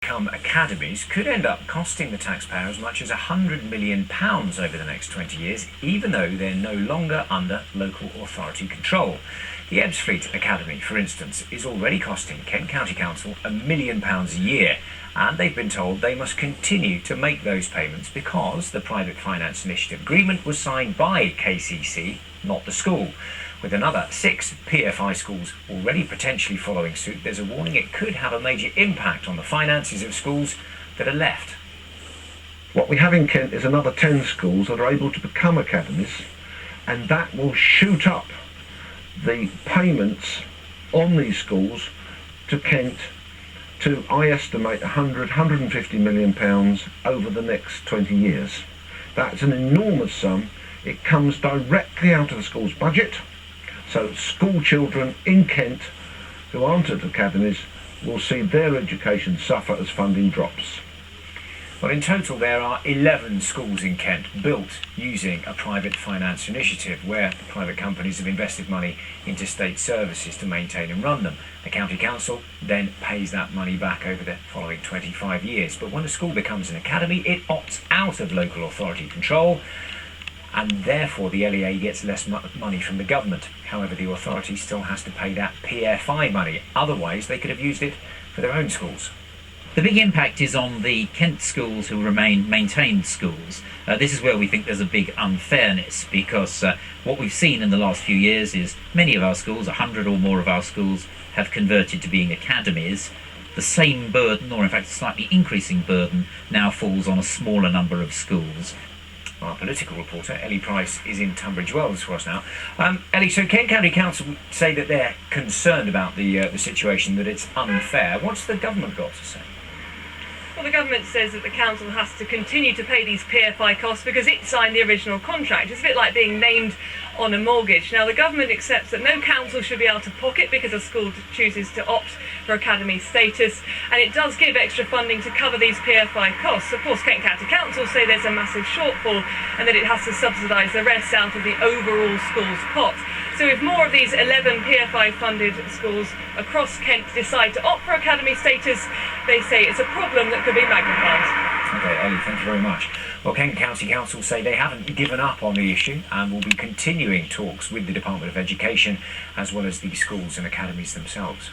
Academies could end up costing the taxpayer as much as £100 million over the next 20 years, even though they're no longer under local authority control. The Ebbsfleet Academy, for instance, is already costing Kent County Council £1 million a year, and they've been told they must continue to make those payments because the Private Finance Initiative agreement was signed by KCC, not the school. With another 6 PFI schools already potentially following suit, there's a warning it could have a major impact on the finances of schools that are left. What we have in Kent is another 10 schools that are able to become academies, and that will shoot up the payments on these schools to Kent to, I estimate, £150 million over the next 20 years. That's an enormous sum. It comes directly out of the school's budget. So school children in Kent who aren't at academies will see their education suffer as funding drops. Well, in total there are 11 schools in Kent built using a private finance initiative where private companies have invested money into state services to maintain and run them. The county council then pays that money back over the following 25 years. But when a school becomes an academy, it opts out of local authority control, and therefore the LEA gets less money from the government. However, the authority still has to pay that PFI money. Otherwise, they could have used it for their own schools. The big impact is on the Kent schools who remain maintained schools. This is where we think there's a big unfairness, because what we've seen in the last few years is many of our schools, 100 or more of our schools, have converted to being academies. The same burden, or in fact a slightly increasing burden, now falls on a smaller number of schools. Our political reporter, Ellie Price, is in Tunbridge Wells for us now. Ellie, so Kent County Council say that they're concerned about the situation, that it's unfair. What's the government got to say? Well, the government says that the council has to continue to pay these PFI costs because it signed the original contract. It's a bit like being named on a mortgage. Now, the government accepts that no council should be able to pocket because a school chooses to opt for academy status, and it does give extra funding to cover these PFI costs. Of course, Kent County Council say there's a massive shortfall and that it has to subsidise the rest out of the overall school's pot. So if more of these 11 PFI-funded schools across Kent decide to opt for academy status, they say it's a problem that could be magnified. Okay, Ellie, thank you very much. Well, Kent County Council say they haven't given up on the issue and will be continuing talks with the Department of Education as well as the schools and academies themselves.